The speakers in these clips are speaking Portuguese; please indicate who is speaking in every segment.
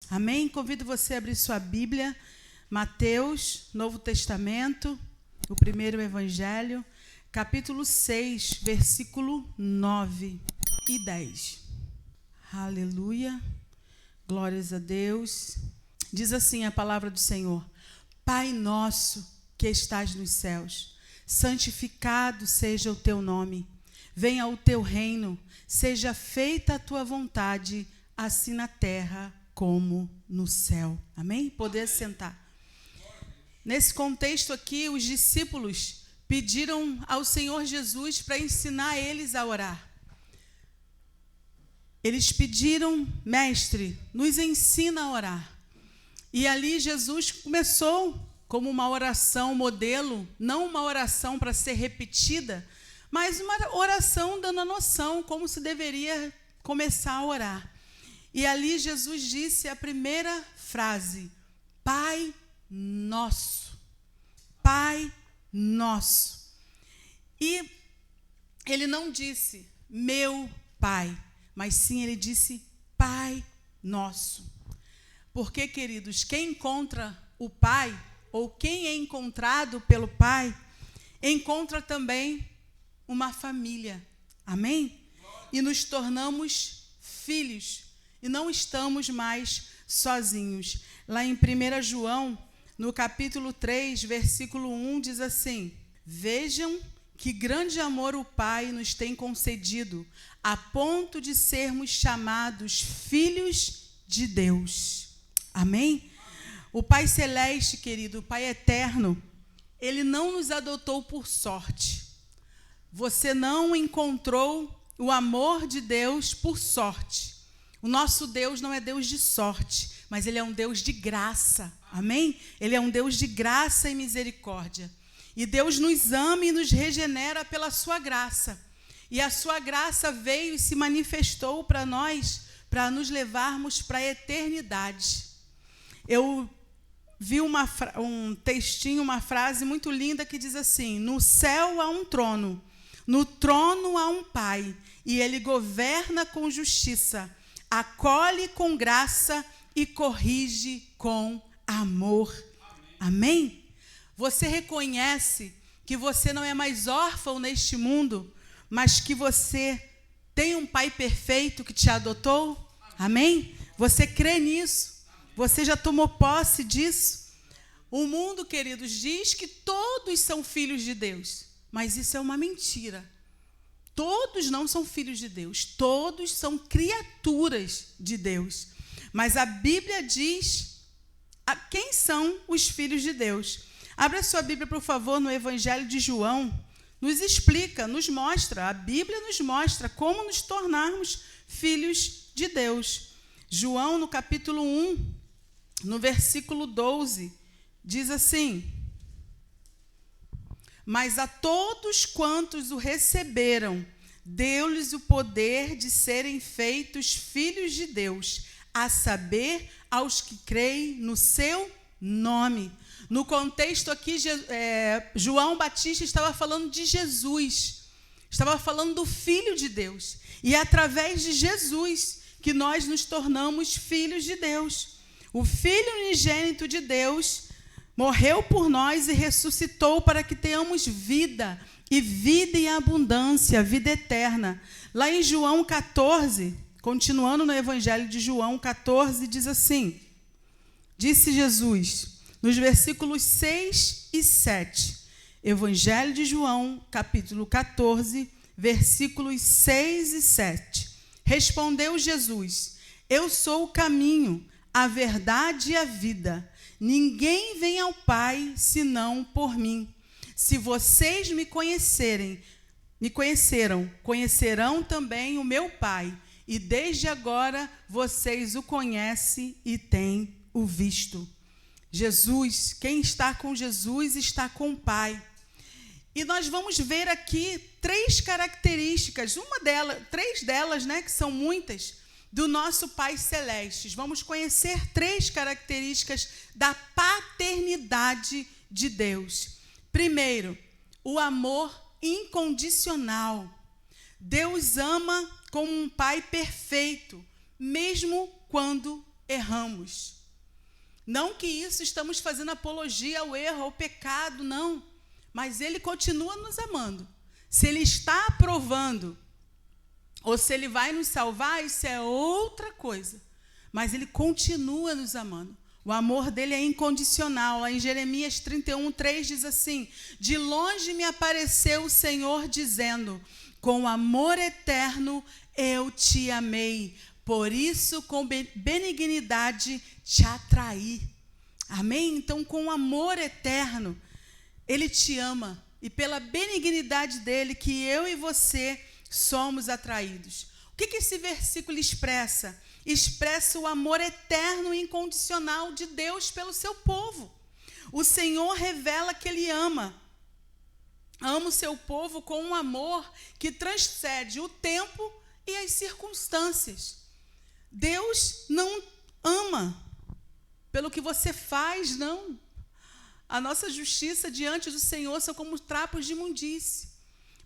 Speaker 1: Amém? Convido você a abrir sua Bíblia, Mateus, Novo Testamento, o primeiro Evangelho, capítulo 6, versículo 9 e 10. Aleluia, glórias a Deus. Diz assim a palavra do Senhor: Pai nosso que estás nos céus, santificado seja o teu nome. Venha o teu reino, seja feita a tua vontade, assim na terra como no céu. Amém? Poder sentar. Nesse contexto aqui, os discípulos pediram ao Senhor Jesus para ensinar eles a orar. Eles pediram: Mestre, nos ensina a orar. E ali Jesus começou como uma oração modelo, não uma oração para ser repetida, mas uma oração dando a noção como se deveria começar a orar. E ali Jesus disse a primeira frase: Pai nosso. Pai nosso. E ele não disse meu Pai, mas sim ele disse Pai nosso. Porque, queridos, quem encontra o Pai, ou quem é encontrado pelo Pai, encontra também uma família. Amém? E nos tornamos filhos. E não estamos mais sozinhos. Lá em 1 João, no capítulo 3, versículo 1, diz assim: Vejam que grande amor o Pai nos tem concedido, a ponto de sermos chamados filhos de Deus. Amém? O Pai Celeste, querido, o Pai Eterno, Ele não nos adotou por sorte. Você não encontrou o amor de Deus por sorte. O nosso Deus não é Deus de sorte, mas Ele é um Deus de graça. Amém? Ele é um Deus de graça e misericórdia. E Deus nos ama e nos regenera pela sua graça. E a sua graça veio e se manifestou para nós, para nos levarmos para a eternidade. Eu vi um textinho, uma frase muito linda que diz assim: no céu há um trono, no trono há um Pai, e Ele governa com justiça, acolhe com graça e corrige com amor. Amém? Você reconhece que você não é mais órfão neste mundo, mas que você tem um Pai perfeito que te adotou? Amém? Você crê nisso? Você já tomou posse disso? O mundo, queridos, diz que todos são filhos de Deus, mas isso é uma mentira. Todos não são filhos de Deus, todos são criaturas de Deus. Mas a Bíblia diz quem são os filhos de Deus. Abra sua Bíblia, por favor, no Evangelho de João. Nos explica, nos mostra, a Bíblia nos mostra como nos tornarmos filhos de Deus. João, no capítulo 1, no versículo 12, diz assim: Mas a todos quantos o receberam, deu-lhes o poder de serem feitos filhos de Deus, a saber, aos que creem no seu nome. No contexto aqui, João Batista estava falando de Jesus, estava falando do Filho de Deus. E é através de Jesus que nós nos tornamos filhos de Deus. O Filho unigênito de Deus morreu por nós e ressuscitou para que tenhamos vida, e vida em abundância, vida eterna. Lá em João 14, continuando no Evangelho de João 14, diz assim: Disse Jesus, nos versículos 6 e 7, Evangelho de João, capítulo 14, versículos 6 e 7. Respondeu Jesus: Eu sou o caminho, a verdade e a vida. Ninguém vem ao Pai senão por mim. Se vocês me conheceram, conhecerão também o meu Pai. E desde agora vocês o conhecem e têm o visto. Jesus, quem está com Jesus está com o Pai. E nós vamos ver aqui três características, três delas, né, que são muitas, do nosso Pai Celeste. Vamos conhecer três características da paternidade de Deus. Primeiro, o amor incondicional. Deus ama como um Pai perfeito, mesmo quando erramos. Não que isso estamos fazendo apologia ao erro, ao pecado, não. Mas Ele continua nos amando. Se Ele está aprovando, ou se Ele vai nos salvar, isso é outra coisa. Mas Ele continua nos amando. O amor dele é incondicional. Lá em Jeremias 31:3 diz assim: de longe me apareceu o Senhor dizendo, com amor eterno eu te amei, por isso com benignidade te atraí. Amém? Então, com amor eterno, Ele te ama. E pela benignidade dele, que eu e você somos atraídos. O que esse versículo expressa? Expressa o amor eterno e incondicional de Deus pelo seu povo. O Senhor revela que Ele ama o seu povo com um amor que transcende o tempo e as circunstâncias. Deus não ama pelo que você faz, não. A nossa justiça diante do Senhor são como trapos de imundície.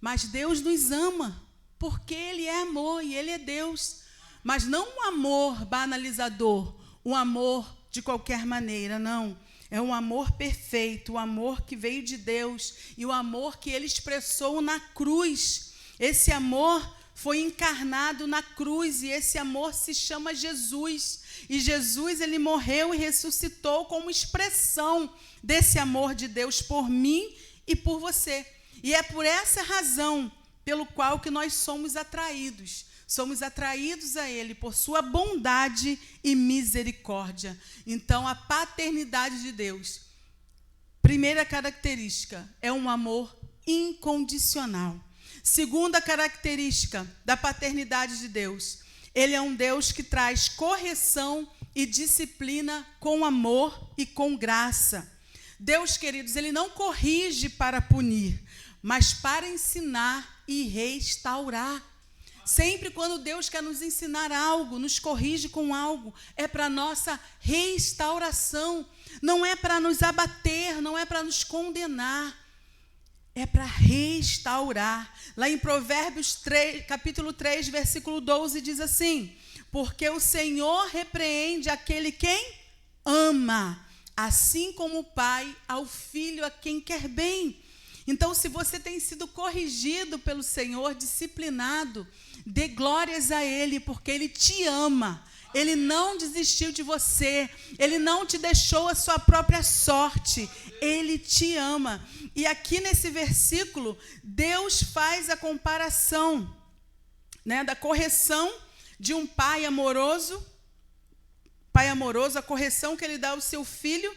Speaker 1: Mas Deus nos ama porque Ele é amor e Ele é Deus. Mas não um amor banalizador, um amor de qualquer maneira, não. É um amor perfeito, o amor que veio de Deus e o amor que Ele expressou na cruz. Esse amor foi encarnado na cruz e esse amor se chama Jesus. E Jesus, Ele morreu e ressuscitou como expressão desse amor de Deus por mim e por você. E é por essa razão pelo qual que nós somos atraídos. Somos atraídos a Ele por sua bondade e misericórdia. Então, a paternidade de Deus, primeira característica, é um amor incondicional. Segunda característica da paternidade de Deus, Ele é um Deus que traz correção e disciplina com amor e com graça. Deus, queridos, Ele não corrige para punir, mas para ensinar e restaurar. Sempre quando Deus quer nos ensinar algo, nos corrige com algo, é para nossa restauração. Não é para nos abater, não é para nos condenar. É para restaurar. Lá em Provérbios 3, capítulo 3, versículo 12, diz assim: porque o Senhor repreende aquele quem ama, assim como o pai ao filho a quem quer bem. Então, se você tem sido corrigido pelo Senhor, disciplinado, dê glórias a Ele, porque Ele te ama. Ele não desistiu de você. Ele não te deixou a sua própria sorte. Ele te ama. E aqui nesse versículo, Deus faz a comparação, né, da correção de um pai amoroso, a correção que ele dá ao seu filho,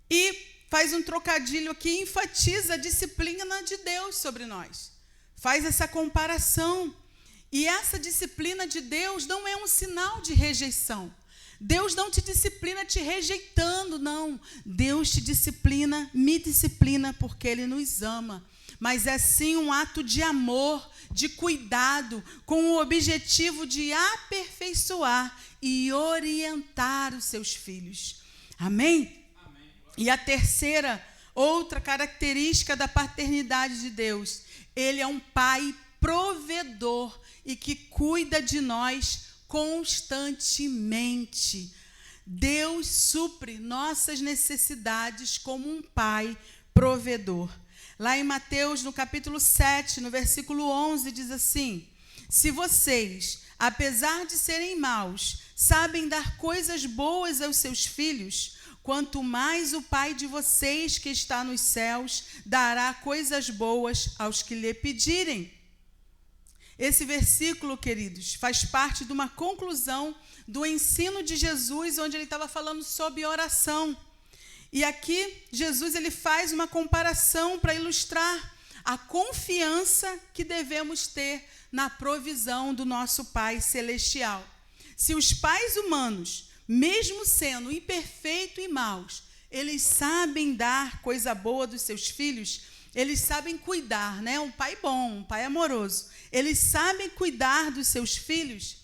Speaker 1: e faz um trocadilho aqui, enfatiza a disciplina de Deus sobre nós. Faz essa comparação. E essa disciplina de Deus não é um sinal de rejeição. Deus não te disciplina te rejeitando, não. Deus te disciplina, me disciplina, porque Ele nos ama. Mas é sim um ato de amor, de cuidado, com o objetivo de aperfeiçoar e orientar os seus filhos. Amém? E a terceira, outra característica da paternidade de Deus, Ele é um pai provedor e que cuida de nós constantemente. Deus supre nossas necessidades como um pai provedor. Lá em Mateus, no capítulo 7, no versículo 11, diz assim: se vocês, apesar de serem maus, sabem dar coisas boas aos seus filhos, quanto mais o Pai de vocês que está nos céus dará coisas boas aos que lhe pedirem. Esse versículo, queridos, faz parte de uma conclusão do ensino de Jesus, onde ele estava falando sobre oração. E aqui, Jesus ele faz uma comparação para ilustrar a confiança que devemos ter na provisão do nosso Pai Celestial. Se os pais humanos, mesmo sendo imperfeitos e maus, eles sabem dar coisa boa dos seus filhos, eles sabem cuidar, né? Um pai bom, um pai amoroso. Eles sabem cuidar dos seus filhos,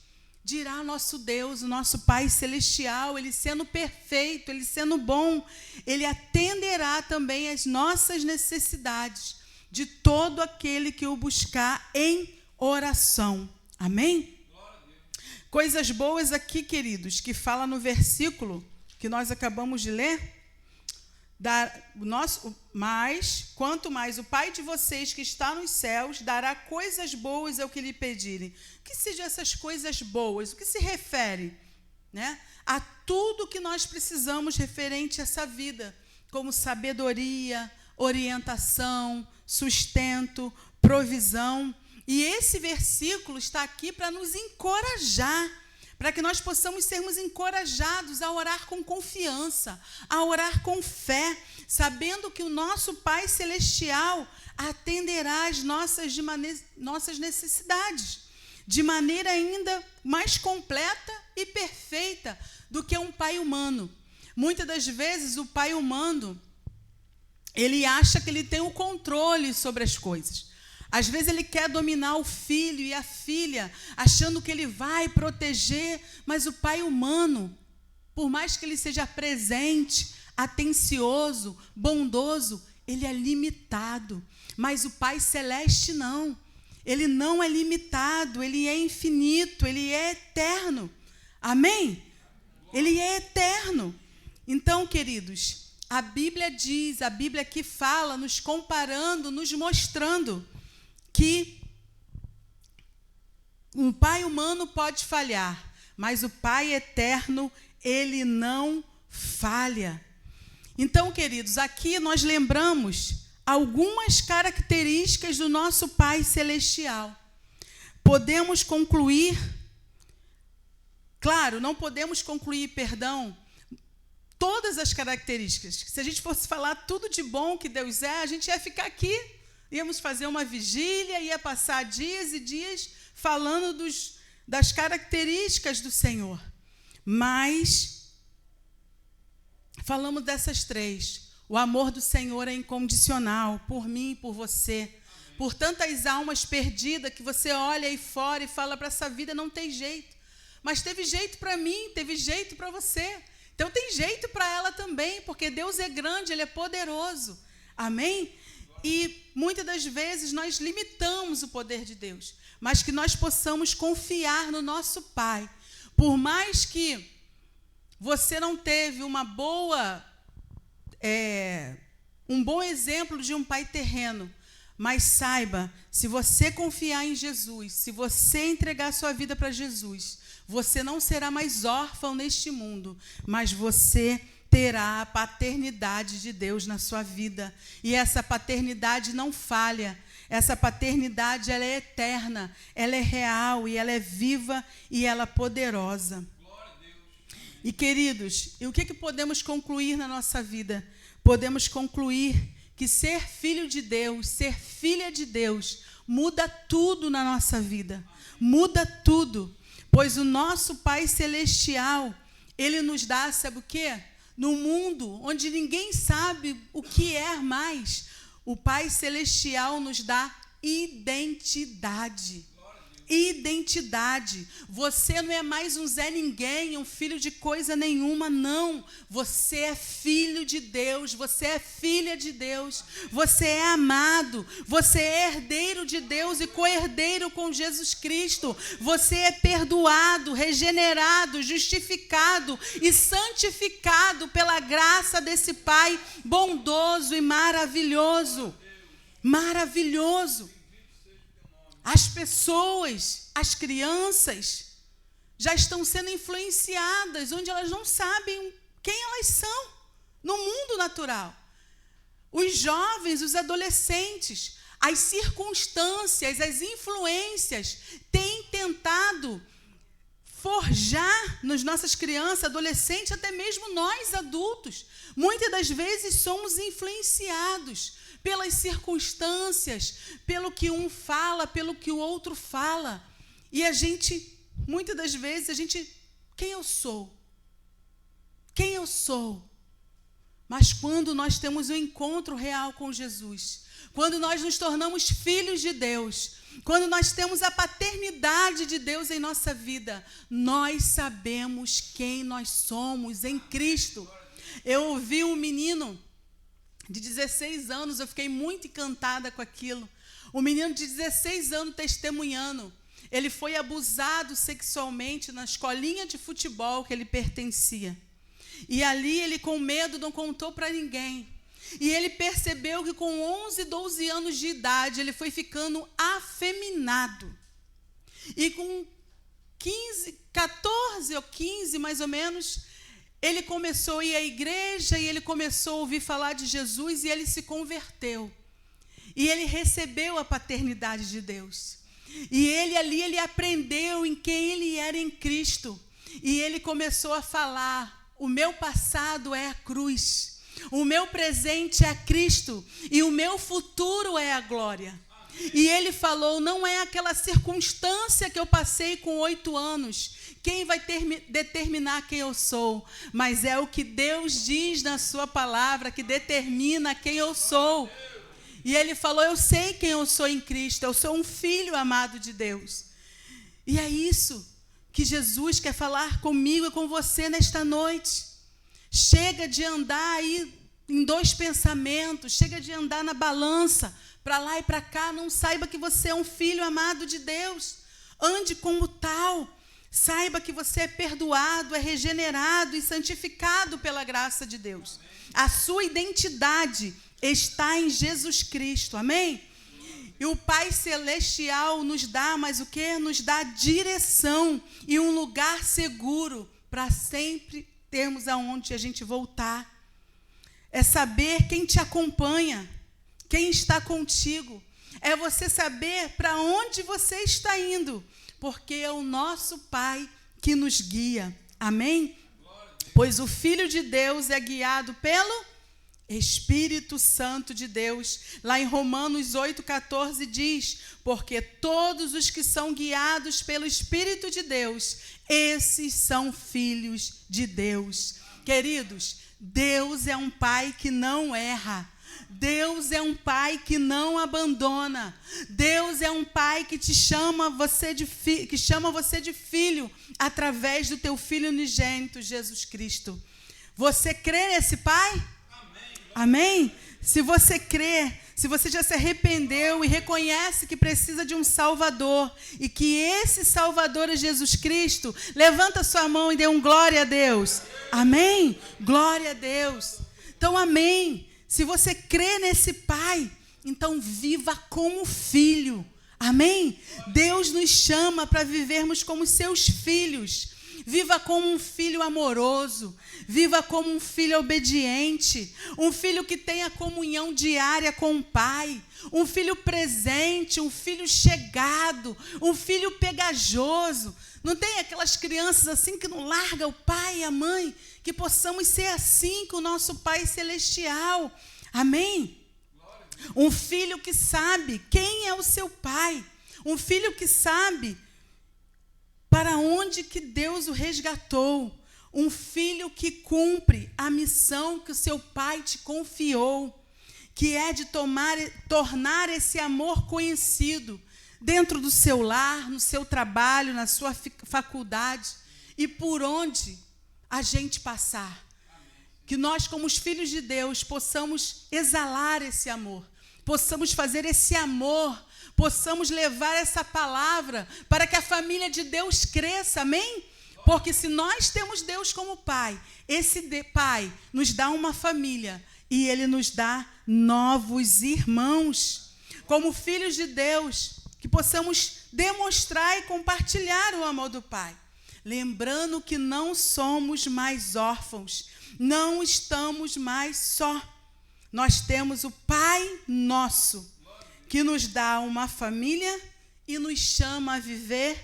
Speaker 1: dirá nosso Deus, o nosso Pai Celestial, Ele sendo perfeito, Ele sendo bom, Ele atenderá também às nossas necessidades de todo aquele que o buscar em oração. Amém? Coisas boas aqui, queridos, que fala no versículo que nós acabamos de ler. Mas, quanto mais o Pai de vocês que está nos céus dará coisas boas ao que lhe pedirem. O que sejam essas coisas boas? O que se refere, né? A tudo que nós precisamos referente a essa vida, como sabedoria, orientação, sustento, provisão. E esse versículo está aqui para nos encorajar, para que nós possamos sermos encorajados a orar com confiança, a orar com fé, sabendo que o nosso Pai Celestial atenderá às nossas necessidades, de maneira ainda mais completa e perfeita do que um pai humano. Muitas das vezes o pai humano, ele acha que ele tem o controle sobre as coisas. Às vezes ele quer dominar o filho e a filha, achando que ele vai proteger, mas o pai humano, por mais que ele seja presente, atencioso, bondoso, ele é limitado. Mas o Pai Celeste não. Ele não é limitado, ele é infinito, ele é eterno. Amém? Ele é eterno. Então, queridos, a Bíblia diz, a Bíblia aqui fala, nos comparando, nos mostrando que um pai humano pode falhar, mas o Pai eterno, ele não falha. Então, queridos, aqui nós lembramos algumas características do nosso Pai Celestial. Podemos concluir, claro, não podemos concluir, todas as características. Se a gente fosse falar tudo de bom que Deus é, a gente ia ficar aqui, íamos fazer uma vigília, ia passar dias e dias falando das características do Senhor. Mas falamos dessas três. O amor do Senhor é incondicional, por mim e por você. Por tantas almas perdidas que você olha aí fora e fala, para essa vida não tem jeito. Mas teve jeito para mim, teve jeito para você. Então tem jeito para ela também, porque Deus é grande, Ele é poderoso. Amém? E muitas das vezes nós limitamos o poder de Deus, mas que nós possamos confiar no nosso Pai. Por mais que você não teve um bom exemplo de um pai terreno, mas saiba, se você confiar em Jesus, se você entregar sua vida para Jesus, você não será mais órfão neste mundo, mas você terá a paternidade de Deus na sua vida. E essa paternidade não falha. Essa paternidade, ela é eterna, ela é real, e ela é viva, e ela é poderosa. E, queridos, o que podemos concluir na nossa vida? Podemos concluir que ser filho de Deus, ser filha de Deus, muda tudo na nossa vida. Muda tudo. Pois o nosso Pai Celestial, Ele nos dá, sabe o quê? No mundo onde ninguém sabe o que é mais, o Pai Celestial nos dá identidade. Identidade. Você não é mais um Zé Ninguém, um filho de coisa nenhuma, não. Você é filho de Deus, você é filha de Deus, você é amado, você é herdeiro de Deus e co-herdeiro com Jesus Cristo. Você é perdoado, regenerado, justificado e santificado pela graça desse Pai bondoso e maravilhoso. Maravilhoso. As pessoas, as crianças, já estão sendo influenciadas, onde elas não sabem quem elas são, no mundo natural. Os jovens, os adolescentes, as circunstâncias, as influências têm tentado forjar nas nossas crianças, adolescentes, até mesmo nós adultos. Muitas das vezes somos influenciados pelas circunstâncias, pelo que um fala, pelo que o outro fala. E a gente, muitas das vezes, quem eu sou? Quem eu sou? Mas quando nós temos um encontro real com Jesus, quando nós nos tornamos filhos de Deus, quando nós temos a paternidade de Deus em nossa vida, nós sabemos quem nós somos em Cristo. Eu ouvi um menino de 16 anos, eu fiquei muito encantada com aquilo. Um menino de 16 anos testemunhando. Ele foi abusado sexualmente na escolinha de futebol que ele pertencia. E ali ele, com medo, não contou para ninguém. E ele percebeu que com 11, 12 anos de idade, ele foi ficando afeminado. E com 14 ou 15, mais ou menos, ele começou a ir à igreja e ele começou a ouvir falar de Jesus e ele se converteu. E ele recebeu a paternidade de Deus. E ele aprendeu em quem ele era em Cristo. E ele começou a falar: o meu passado é a cruz, o meu presente é Cristo e o meu futuro é a glória. E ele falou: não é aquela circunstância que eu passei com 8 anos quem vai determinar quem eu sou, mas é o que Deus diz na sua palavra que determina quem eu sou. E ele falou: eu sei quem eu sou em Cristo, eu sou um filho amado de Deus. E é isso que Jesus quer falar comigo e com você nesta noite. Chega de andar aí em 2 pensamentos, chega de andar na balança, para lá e para cá. Não saiba que você é um filho amado de Deus. Ande como tal. Saiba que você é perdoado, é regenerado e santificado pela graça de Deus. A sua identidade está em Jesus Cristo, amém? E o Pai Celestial nos dá, mas o quê? Nos dá direção e um lugar seguro para sempre termos aonde a gente voltar. É saber quem te acompanha, quem está contigo. É você saber para onde você está indo, porque é o nosso Pai que nos guia, amém? Pois o Filho de Deus é guiado pelo Espírito Santo de Deus. Lá em Romanos 8,14 diz: porque todos os que são guiados pelo Espírito de Deus, esses são filhos de Deus. Queridos, Deus é um Pai que não erra. Deus é um Pai que não abandona. Deus é um Pai que chama você de filho através do teu Filho unigênito, Jesus Cristo. Você crê nesse Pai? Amém? Se você crê, se você já se arrependeu e reconhece que precisa de um Salvador e que esse Salvador é Jesus Cristo, levanta sua mão e dê um glória a Deus. Amém? Glória a Deus. Então, amém. Se você crê nesse Pai, então viva como filho. Amém? Deus nos chama para vivermos como seus filhos. Viva como um filho amoroso, viva como um filho obediente, um filho que tenha comunhão diária com o Pai, um filho presente, um filho chegado, um filho pegajoso. Não tem aquelas crianças assim que não largam o pai e a mãe? Que possamos ser assim com o nosso Pai Celestial. Amém? Um filho que sabe quem é o seu pai, um filho que sabe para onde que Deus o resgatou, um filho que cumpre a missão que o seu pai te confiou, que é de tornar esse amor conhecido dentro do seu lar, no seu trabalho, na sua faculdade e por onde a gente passar. Que nós, como os filhos de Deus, possamos exalar esse amor, possamos fazer esse amor, possamos levar essa palavra para que a família de Deus cresça, amém? Porque se nós temos Deus como Pai, esse Pai nos dá uma família e Ele nos dá novos irmãos. Como filhos de Deus, que possamos demonstrar e compartilhar o amor do Pai. Lembrando que não somos mais órfãos, não estamos mais só. Nós temos o Pai nosso, que nos dá uma família e nos chama a viver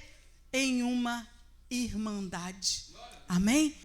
Speaker 1: em uma irmandade. Amém?